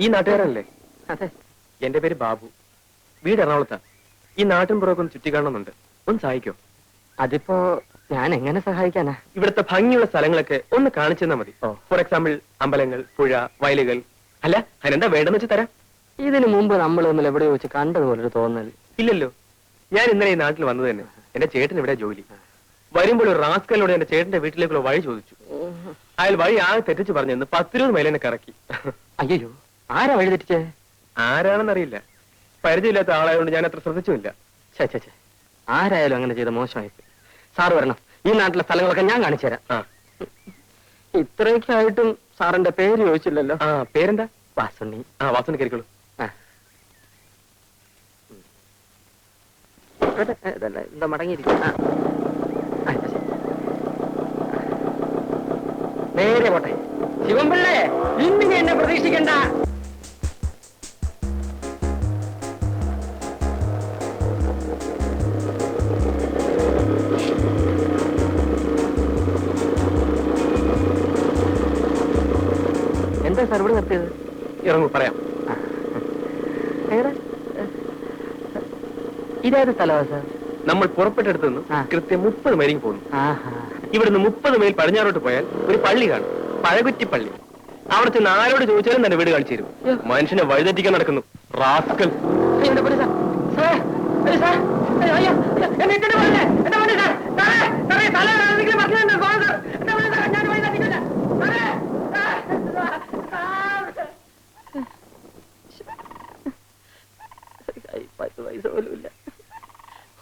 ഈ നാട്ടുകാരല്ലേ? അതെ. എന്റെ പേര് ബാബു. വീട് എറണാകുളത്താ. ഈ നാട്ടിൻ പുറമൊക്കെ ഒന്ന് ചുറ്റിക്കാണുന്നുണ്ട്. ഒന്ന് സഹായിക്കോ? അതിപ്പോ ഞാൻ എങ്ങനെ സഹായിക്കാനാ? ഇവിടുത്തെ ഭംഗിയുള്ള സ്ഥലങ്ങളൊക്കെ ഒന്ന് കാണിച്ചു തന്നാ മതി. ഓ. ഫോർ എക്സാമ്പിൾ അമ്പലങ്ങൾ, പുഴ, വയലുകൾ. അല്ല, അതിനെന്താ വേണ്ടെന്ന് വെച്ച് തരാം. ഇതിനു മുമ്പ് നമ്മൾ തമ്മിൽ എവിടെയോ വെച്ച് കണ്ടതുപോലൊരു തോന്നൽ. ഇല്ലല്ലോ. ഞാൻ ഇന്നലെ ഈ നാട്ടിൽ വന്നത് തന്നെ. എന്റെ ചേട്ടൻ ഇവിടെ ജോലി. വരുമ്പോൾ ഒരു റാസ്കലിനോട് എന്റെ ചേട്ടന്റെ വീട്ടിലേക്കുള്ള വഴി ചോദിച്ചു. അയാൾ വഴി ആകെ തെറ്റിച്ച് പറഞ്ഞെന്ന് 10-20 മൈൽ എന്നെ കറക്കി. അയ്യോ, ആരാ വഴി തെറ്റിച്ചേ? ആരാണെന്നറിയില്ല. പരിചയമില്ലാത്ത ആളായതുകൊണ്ട് ഞാൻ അത്ര ശ്രദ്ധിച്ചുമില്ല. ചേ, ആരായാലും അങ്ങനെ ചെയ്ത മോശമായി. സാറ് വരണം. ഈ നാട്ടിലെ സ്ഥലങ്ങളൊക്കെ ഞാൻ കാണിച്ചു തരാം. ഇത്രയൊക്കെ ആയിട്ടും സാറിന്റെ പേര് ചോദിച്ചില്ലല്ലോ. പേരെന്താ? വാസുണ്ണി. വാസുണ്ണി കയറിക്കോളൂ. എന്താ മടങ്ങിയിരിക്കും. നേരെ പോട്ടെ. ശിവൻപിള്ളേ, ഇന്നിനി എന്നെ പ്രതീക്ഷിക്കണ്ട. എന്താ സാർ ഇവിടെ നിർത്തിയത്? ഇറങ്ങൂ, പറയാം. ഇതേത് സ്ഥലമാണ് സാർ? നമ്മൾ പുറപ്പെട്ടെടുത്തു നിന്ന് കൃത്യം 30 മൈലിൽ പോകുന്നു. ഇവിടുന്ന് 30 മൈൽ പടിഞ്ഞാറോട്ട് പോയാൽ ഒരു പള്ളി കാണും, പഴകുറ്റി പള്ളി. അവിടെ ചെന്ന് ആരോട് ചോദിച്ചാലും തന്നെ വീട് കാണിച്ചു തരും. മനുഷ്യനെ വഴിതെറ്റിക്കാൻ നടക്കുന്നു റാസ്കൽ. പൈസ പോലുമില്ല.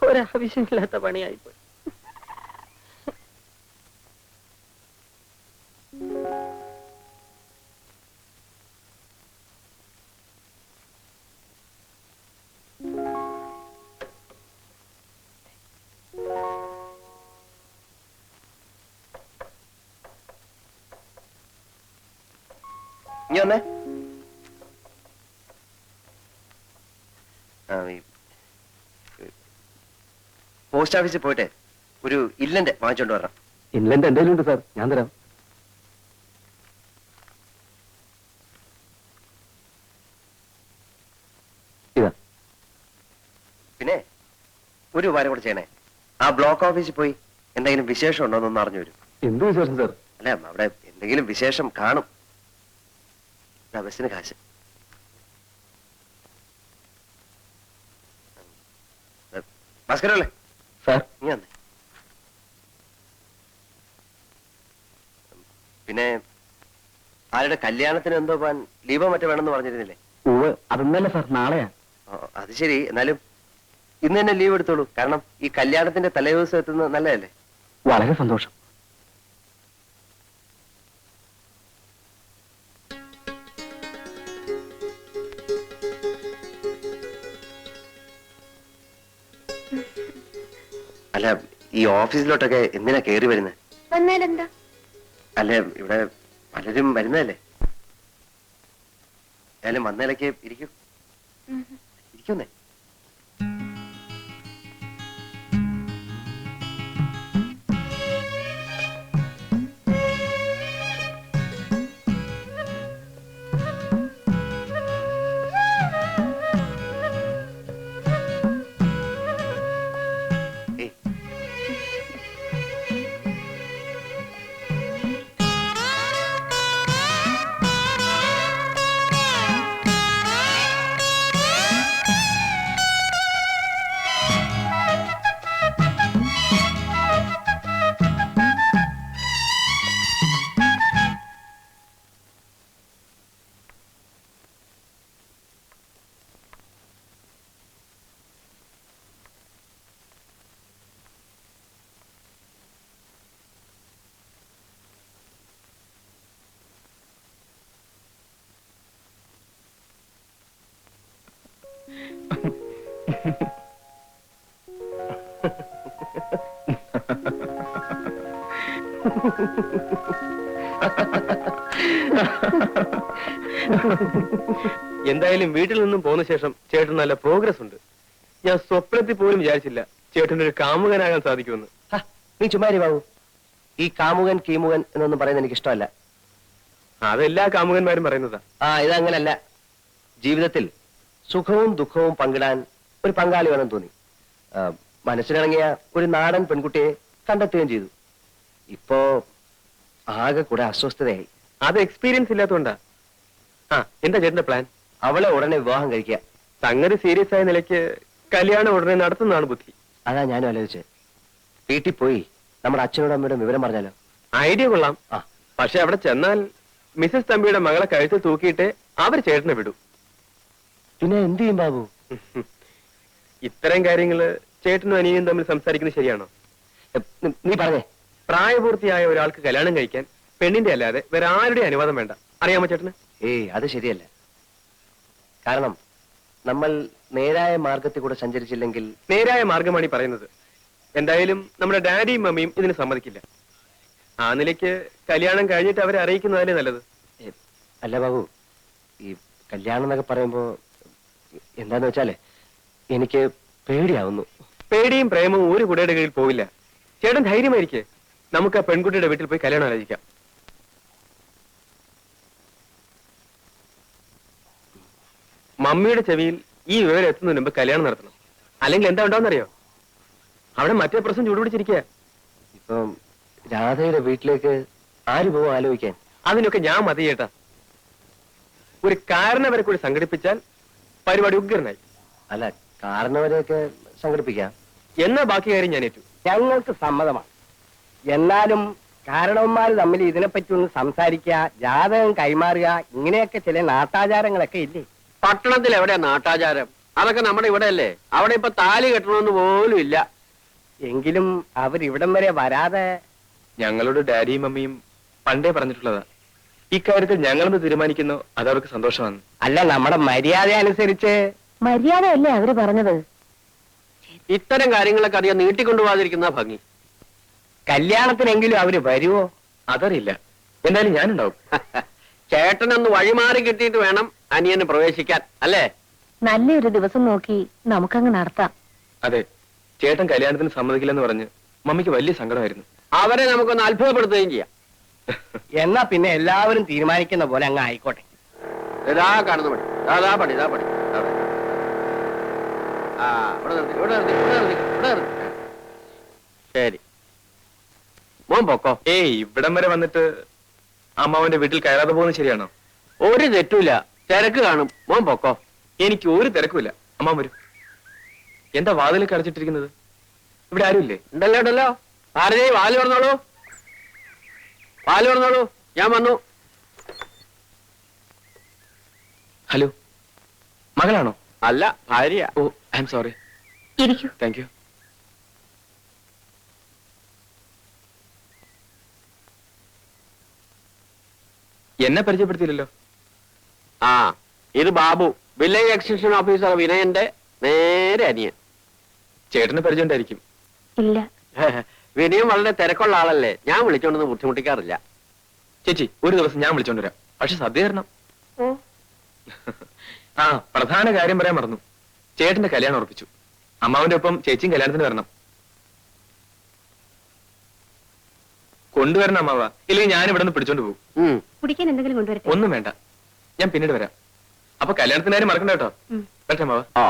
ഒരാവശ്യമില്ലാത്ത പണിയായിപ്പോയി. പോസ്റ്റ് ഓഫീസിൽ പോയിട്ട് ഒരു ഇല്ലന്റ് വാങ്ങിച്ചോണ്ട് വരണം. ഇല്ലന്റ് എന്റെ ഉണ്ട് സാർ, ഞാൻ തരാം. ഇതാ. പിന്നെ ഒരു ഉപകാരം കൂടെ ചെയ്യണേ. ആ ബ്ലോക്ക് ഓഫീസിൽ പോയി എന്തെങ്കിലും വിശേഷം ഉണ്ടോ എന്നൊന്ന് അറിഞ്ഞു വരും. എന്ത് വിശേഷം സാർ? അല്ല, അവിടെ എന്തെങ്കിലും വിശേഷം കാണും. ബസ്സിന് കാശ്. ഭാസ്കരല്ലേ സാർ? നീ വന്നേ. പിന്നെ ആരുടെ കല്യാണത്തിന് എന്തോ പോവാൻ ലീവോ മറ്റോ വേണമെന്ന് പറഞ്ഞിരുന്നില്ലേ? അതൊന്നല്ല സാർ, നാളെയാ. അത് ശരി, എന്നാലും ഇന്ന് തന്നെ ലീവ് എടുത്തോളൂ. കാരണം ഈ കല്യാണത്തിന്റെ തലേദിവസം എത്തുന്നത് നല്ലതല്ലേ? വളരെ സന്തോഷം. അല്ല, ഈ ഓഫീസിലോട്ടൊക്കെ എന്തിനാ കേറി വരുന്നത്? വന്നാലെന്താ? അല്ല, ഇവിടെ പലരും വരുന്നതല്ലേ. ഏതായാലും വന്നതിലേക്ക് ഇരിക്കുന്നേ. എന്തായാലും വീട്ടിൽ നിന്നും പോന്ന ശേഷം ചേട്ടൻ നല്ല പ്രോഗ്രസ് ഉണ്ട്. ഞാൻ സ്വപ്നത്തിൽ പോലും വിചാരിച്ചില്ല ചേട്ടനൊരു കാമുകനാകാൻ സാധിക്കുമെന്ന്. നീ ചുമ്മാരി ബാബു. ഈ കാമുകൻ കീമുകൻ എന്നൊന്നും പറയുന്നത് എനിക്ക് ഇഷ്ടമല്ല. അതെല്ലാ കാമുകന്മാരും പറയുന്നതാ. ഇതങ്ങനല്ല. ജീവിതത്തിൽ സുഖവും ദുഃഖവും പങ്കിടാൻ ഒരു പങ്കാളി വേണം തോന്നി. മനസ്സിനിറങ്ങിയ ഒരു നാടൻ പെൺകുട്ടിയെ കണ്ടെത്തുകയും ചെയ്തു. ഇപ്പോ ആകെ കൂടെ അസ്വസ്ഥതയായി. അത് എക്സ്പീരിയൻസ് ഇല്ലാത്തതുകൊണ്ടാ. ആ, എന്താ ചേട്ടന്റെ പ്ലാൻ? അവളെ ഉടനെ വിവാഹം കഴിക്കുക. സംഗതി സീരിയസ് ആയ നിലയ്ക്ക് കല്യാണം ഉടനെ നടത്തുന്നതാണ് ബുദ്ധി. അതാ ഞാനും ആലോചിച്ചത്. വീട്ടിൽ പോയി നമ്മുടെ അച്ഛനോടും അമ്മയോടും വിവരം പറഞ്ഞാലോ? ഐഡിയ കൊള്ളാം. ആ, പക്ഷെ അവിടെ ചെന്നാൽ മിസ്സസ് തമ്പിയുടെ മകളെ കഴുത്ത് തൂക്കിയിട്ട് അവർ ചേട്ടനെ വിടും. പിന്നെ എന്ത് ചെയ്യും ബാബു? ഇത്തരം കാര്യങ്ങള് ചേട്ടനും അനിയനും തമ്മിൽ സംസാരിക്കുന്നത് ശരിയാണോ? നീ പറഞ്ഞേ. പ്രായപൂർത്തിയായ ഒരാൾക്ക് കല്യാണം കഴിക്കാൻ പെണ്ണിന്റെ അല്ലാതെ വേറെ ആരുടെ അനുവാദം വേണ്ട. അറിയാമോ ചേട്ടന്? അത് ശരിയല്ല. കാരണം നമ്മൾ നേരായ മാർഗത്തിൽ കൂടെ സഞ്ചരിച്ചില്ലെങ്കിൽ. നേരായ മാർഗമാണ് ഈ പറയുന്നത്. എന്തായാലും നമ്മുടെ ഡാഡിയും മമ്മിയും ഇതിന് സമ്മതിക്കില്ല. ആ നിലയ്ക്ക് കല്യാണം കഴിഞ്ഞിട്ട് അവരെ അറിയിക്കുന്നതല്ലേ നല്ലത്. അല്ല ബാബു, ഈ കല്യാണം എന്നൊക്കെ പറയുമ്പോ എന്താന്ന് വെച്ചാല് എനിക്ക് പേടിയാവുന്നു. പേടിയും പ്രേമവും ഒരു കുടയുടെ കീഴിൽ പോവില്ല. ചേട്ടൻ ധൈര്യമായിരിക്കെ. നമുക്ക് ആ പെൺകുട്ടിയുടെ വീട്ടിൽ പോയി കല്യാണം ആലോചിക്കാം. മമ്മിയുടെ ചെവിയിൽ ഈ വിവരം എത്തുന്നതിന് മുമ്പ് കല്യാണം നടത്തണം. അല്ലെങ്കിൽ എന്താ ഉണ്ടാവുന്നറിയോ? അവിടെ മറ്റേ പ്രശ്നം ചൂടുപിടിച്ചിരിക്കുക. ഇപ്പം രാധയുടെ വീട്ടിലേക്ക് ആര് പോവും ആലോചിക്കാൻ? അതിനൊക്കെ ഞാൻ മതി ചേട്ടാ. ഒരു കാരണവരെ കൂടി സംഘടിപ്പിച്ചാൽ പരിപാടി ഉഗ്രനായി. അല്ല, കാരണവരെയൊക്കെ സംഘടിപ്പിക്കാം. എന്നാ ബാക്കി കാര്യം ഞാൻ ഏറ്റു. ഞങ്ങൾക്ക് സമ്മതമാണ്. എന്നാലും കാരണവന്മാർ തമ്മിൽ ഇതിനെപ്പറ്റി ഒന്ന് സംസാരിക്കുക, ജാതകം കൈമാറുക, ഇങ്ങനെയൊക്കെ ചില നാട്ടാചാരങ്ങളൊക്കെ ഇല്ലേ? പട്ടണത്തിൽ എവിടെയാ നാട്ടാചാരം? അതൊക്കെ നമ്മുടെ ഇവിടെ അല്ലേ. അവിടെ ഇപ്പൊ താലി കെട്ടണമെന്ന് പോലും ഇല്ല. എങ്കിലും അവരിവിടം വരെ വരാതെ. ഞങ്ങളോട് ഡാഡിയും മമ്മിയും പണ്ടേ പറഞ്ഞിട്ടുള്ളതാ. ഇക്കാര്യത്തിൽ ഞങ്ങളെന്ന് തീരുമാനിക്കുന്നു അതവർക്ക് സന്തോഷമാണ്. അല്ല, നമ്മുടെ മര്യാദ അനുസരിച്ച്. മര്യാദയല്ലേ അവര് പറഞ്ഞത്? ഇത്തരം കാര്യങ്ങളൊക്കെ അധികം നീട്ടിക്കൊണ്ടുപോകാതിരിക്കുന്ന ഭംഗി. കല്യാണത്തിനെങ്കിലും അവര് വരുവോ? അതറിയില്ല. എന്തായാലും ഞാനുണ്ടാവും. ചേട്ടനൊന്ന് വഴിമാറി കിട്ടിയിട്ട് വേണം അനിയന് പ്രവേശിക്കാൻ, അല്ലേ? നല്ലൊരു ദിവസം നോക്കി നമുക്കങ്ങ് നടത്താം. അതെ, ചേട്ടൻ കല്യാണത്തിന് സമ്മതിക്കില്ലെന്ന് പറഞ്ഞ് മമ്മിക്ക് വലിയ സങ്കടമായിരുന്നു. അവരെ നമുക്കൊന്ന് അത്ഭുതപ്പെടുത്തുകയും ചെയ്യാം. എന്നാ പിന്നെ എല്ലാവരും തീരുമാനിക്കുന്ന പോലെ അങ്ങ് ആയിക്കോട്ടെ. ഇതാ കാണുന്ന പണി, ഇതാ പണി, ഇതാ പണി. ആ, ഇവിടെ നിർത്തി, ഇവിടെ നിർത്തി, ഇവിടെ നിർത്തി, ഇവിടെ നിർത്തി. ശരി, മോൻ പൊക്കോ. ഏയ്, ഇവിടം വരെ വന്നിട്ട് അമ്മാവന്റെ വീട്ടിൽ കയറാതെ പോകുന്നത് ശരിയാണോ? ഒരു തെറ്റുമില്ല, തിരക്ക് കാണും. മോൻ പൊക്കോ. എനിക്ക് ഒരു തിരക്കുമില്ല. അമ്മാവൻ വരും. എന്താ വാതിലൊക്കെ അടച്ചിട്ടിരിക്കുന്നത്? ഇവിടെ ആരുമില്ലേ? ഉണ്ടല്ലോ ഉണ്ടല്ലോ. ഭാരതി, വാല് തുറന്നോളൂ, വാല് തുറന്നോളൂ. ഞാൻ വന്നു. ഹലോ, മകളാണോ? അല്ല, ഭാര്യ. ഓ, ഐ എം സോറി. ഇരിക്കൂ. Thank you. എന്നെ പരിചയപ്പെടുത്തിയില്ലല്ലോ. ആ, ഇത് ബാബു, വില്ലേജ് എക്സ്റ്റൻഷൻ ഓഫീസർ വിനയന്റെ നേരെ അനിയൻ. ചേട്ടന് പരിചയമുണ്ടായിരിക്കും. ഇല്ല. വിനയം വളരെ തിരക്കുള്ള ആളല്ലേ. ഞാൻ വിളിച്ചോണ്ടൊന്നും ബുദ്ധിമുട്ടിക്കാറില്ല. ചേച്ചി, ഒരു ദിവസം ഞാൻ വിളിച്ചോണ്ട് വരാം. പക്ഷെ സദ്യ തരണം. ഓ, ആ, പ്രധാന കാര്യം പറയാൻ മറന്നു. ചേട്ടന്റെ കല്യാണം ഉറപ്പിച്ചു. അമ്മാവന്റെ ഒപ്പം ചേച്ചിയും കല്യാണത്തിന് വരണം. കൊണ്ടുവരണം അമ്മാവ, ഇല്ലെങ്കിൽ ഞാൻ ഇവിടെ നിന്ന് പിടിച്ചോണ്ട് പോകും. കുടിക്കാൻ എന്തെങ്കിലും കൊണ്ടുവരട്ടെ? ഒന്നും വേണ്ട, ഞാൻ പിന്നീട് വരാം. അപ്പൊ കല്യാണത്തിന് കാര്യം മറക്കണ്ട കേട്ടോ. വരട്ടെ അമ്മാവ. ആ,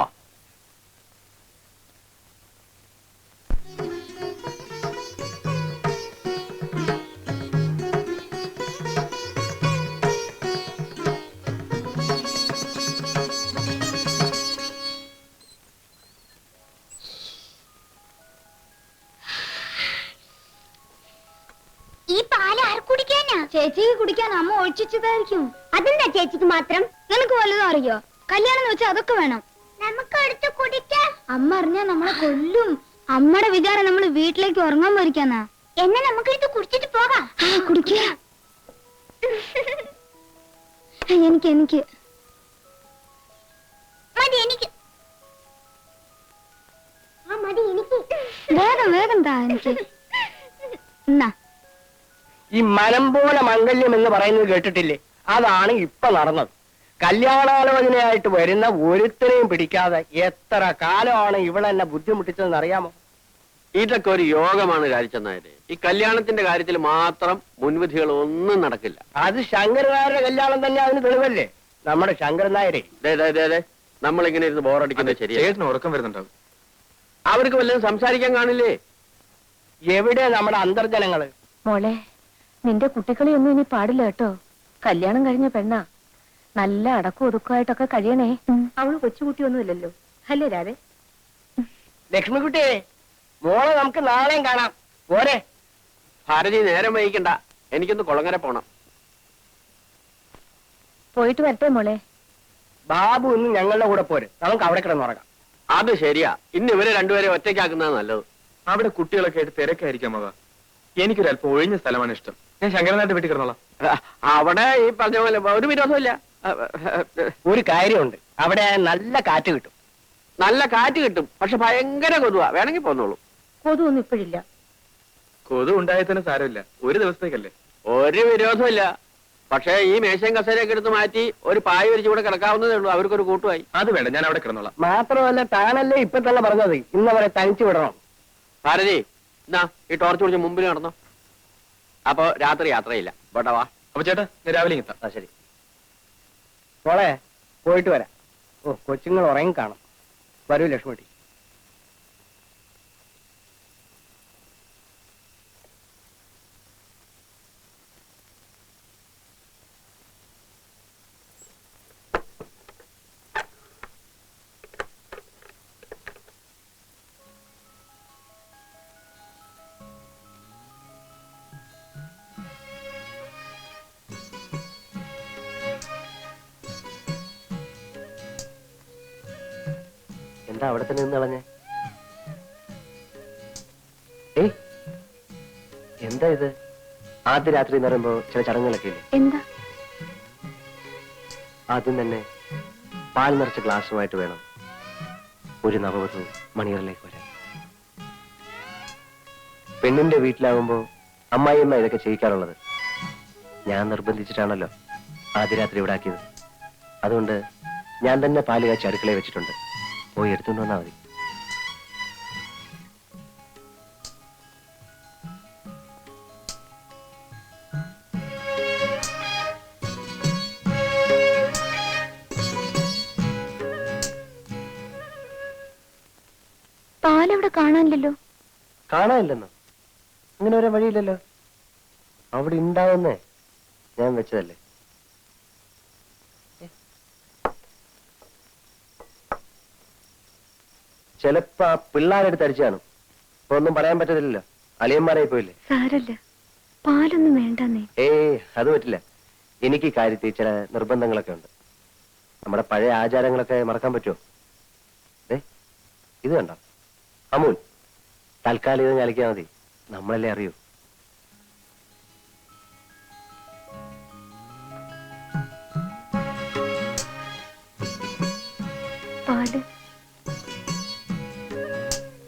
ഈ പാല് ആർ കുടിക്കാനാ? ചേച്ചിക്ക് കുടിക്കാൻ അമ്മ ഒഴിച്ചിട്ടതായിരിക്കും. അതെന്താ ചേച്ചിക്ക് മാത്രം? നിനക്ക് വല്ലതും അറിയോ? കല്യാണം എന്ന് വെച്ചാൽ അതൊക്കെ വേണം. നമുക്ക് എടുത്ത് കുടിക്കാം. അമ്മ അറിഞ്ഞാ നമ്മളെ കൊല്ലും. അമ്മയുടെ വിചാരം നമ്മൾ വീട്ടിലേക്ക് ഉറങ്ങാൻ പോയിരിക്കാന്നാ. എന്നാ നമുക്ക് എടുത്ത് കുടിച്ചിട്ട് പോകാം. കുടിക്കാം. എനിക്ക് മതി, എനിക്ക് മതി, എനിക്ക് വേഗം വേഗം താ. എനിക്ക് എന്നാ ഈ മനം പോലെ മംഗല്യം എന്ന് പറയുന്നത് കേട്ടിട്ടില്ലേ? അതാണ് ഇപ്പൊ നടന്നത്. കല്യാണാലോചനയായിട്ട് വരുന്ന ഒരുത്തരെയും പിടിക്കാതെ എത്ര കാലമാണ് ഇവളെന്നെ ബുദ്ധിമുട്ടിച്ചതെന്ന് അറിയാമോ? ഇതൊക്കെ ഒരു യോഗമാണ് കാരിച്ചെന്നായത്. ഈ കല്യാണത്തിന്റെ കാര്യത്തിൽ മാത്രം മുൻവിധികൾ ഒന്നും നടക്കില്ല. അത് ശങ്കരനാരുടെ കല്യാണം തന്നെ അതിന് തെളിവല്ലേ? നമ്മുടെ ശങ്കരൻ നായരെ. നമ്മളിങ്ങനെ ഇരുന്ന് ബോറടിക്കുന്നത് ശരിയാ. ചേട്ടന് ഉറക്കം വരുന്നുണ്ടാവും. അവർക്ക് വല്ലതും സംസാരിക്കാൻ കാണില്ലേ? എവിടെ നമ്മുടെ അന്തർജനങ്ങള്? മോളെ, നിന്റെ കുട്ടികളെയൊന്നും ഇനി പാടില്ല കേട്ടോ. കല്യാണം കഴിഞ്ഞ പെണ്ണാ. നല്ല അടക്കം ഒതുക്കമായിട്ടൊക്കെ കഴിയണേ. അവള് കൊച്ചുകുട്ടിയൊന്നുമില്ലല്ലോ, അല്ലേ രാധേ? ലക്ഷ്മിക്കുട്ടിയെ, മോളെ നമുക്ക് നാളെയും കാണാം. പോരെ? ഭാരതി, നേരം വൈകിക്കണ്ട, എനിക്കൊന്ന് കുളങ്ങര പോണം. പോയിട്ട് വരട്ടെ മോളെ. ബാബു ഇന്ന് ഞങ്ങളുടെ കൂടെ പോര്, നമുക്ക് അവിടെ കിടന്നുറങ്ങാം. അത് ശരിയാ. ഇന്ന് ഇവരെ രണ്ടുപേരെ ഒറ്റയ്ക്കാക്കുന്നത് നല്ലത്. അവിടെ കുട്ടികളൊക്കെ ആയിട്ട് തിരക്കായിരിക്കാം അവ. എനിക്കൊരല്പം ഒഴിഞ്ഞ സ്ഥലമാണ് ഇഷ്ടം. ഞാൻ ശങ്കരനായിട്ട് വീട്ടിൽ കിടന്നോളാം. അവിടെ ഈ പറഞ്ഞ പോലെ ഒരു വിരോധമില്ല. ഒരു കാര്യമുണ്ട്, അവിടെ നല്ല കാറ്റ് കിട്ടും. നല്ല കാറ്റ് കിട്ടും, പക്ഷെ ഭയങ്കര കൊതുവാ. വേണമെങ്കിൽ പോന്നോളൂ. കൊതുവൊന്നും ഇപ്പോഴില്ല. കൊതു ഉണ്ടായാൽ തന്നെ സാരമില്ല, ഒരു ദിവസത്തേക്കല്ലേ. ഒരു വിരോധമില്ല. പക്ഷേ ഈ മേശയും കസേരയൊക്കെ എടുത്ത് മാറ്റി ഒരു പായ വിരിച്ച് കൂടെ കിടക്കാവുന്നതേ ഉള്ളൂ. അവർക്കൊരു കൂട്ടുമായി. അത് വേണ്ട, ഞാൻ അവിടെ കിടന്നോളാം. മാത്രമല്ല, താനല്ലേ ഇപ്പൊ തന്നെ പറഞ്ഞത് ഇന്നവരെ തനിച്ചു വിടണം. ഭാരതി, എന്നാ ഈ ടോർച്ച് പിടിച്ച് മുമ്പിൽ നടന്നോ. അപ്പൊ രാത്രി യാത്രയില്ല. ഇവിടെ വാ. അപ്പൊ ചേട്ടാ, ഞാൻ രാവിലെ എത്താം. ആ ശരി. മോളെ, പോയിട്ട് വരാം. ഓ, കൊച്ചുങ്ങൾ ഉറങ്ങി കാണും. വരൂ ലക്ഷ്മിട്ടി. എന്താ അവിടെ തന്നെ നിന്ന് കളഞ്ഞേ? ഏയ്, എന്താ ഇത്? ആദ്യ രാത്രി എന്ന് പറയുമ്പോ ചില ചടങ്ങുകളൊക്കെ ഇല്ലേ? എന്താ? ആദ്യം തന്നെ പാൽ നിറച്ച ഗ്ലാസുമായിട്ട് വേണം ഒരു നവവധു മണിയറിലേക്ക് വരാൻ. പെണ്ണിന്റെ വീട്ടിലാവുമ്പോ അമ്മായിയമ്മ ഇതൊക്കെ ചെയ്യിക്കാറുള്ളത്. ഞാൻ നിർബന്ധിച്ചിട്ടാണല്ലോ ആദ്യ രാത്രി ഇവിടെ ആക്കിയത്. അതുകൊണ്ട് ഞാൻ തന്നെ പാല് കാച്ചി അടുക്കളയിൽ വെച്ചിട്ടുണ്ട്. പോയി എടുത്തുകൊണ്ട് വന്നാൽ മതി. പാലവിടെ കാണാനില്ലല്ലോ. കാണാനില്ലെന്നോ? അങ്ങനെ വരാൻ വഴിയില്ലല്ലോ. അവിടെ ഉണ്ടാവുന്നേ ഞാൻ വെച്ചതല്ലേ. ചിലപ്പോ ആ പിള്ളേരെടുത്ത് അടിച്ചു കാണും. ഇപ്പൊ ഒന്നും പറയാൻ പറ്റത്തില്ലല്ലോ, അളിയന്മാരായി പോയില്ലേ. സാരല്ല, പാലൊന്നും വേണ്ടെന്നേ. അത് പറ്റില്ല. എനിക്ക് ഈ കാര്യത്തിൽ ചില നിർബന്ധങ്ങളൊക്കെ ഉണ്ട്. നമ്മുടെ പഴയ ആചാരങ്ങളൊക്കെ മറക്കാൻ പറ്റുമോ? ഇത് കണ്ടോ, അമൂൽ. തൽക്കാലം ഇത് കളിക്കാൻ മതി, നമ്മളല്ലേ അറിയൂ.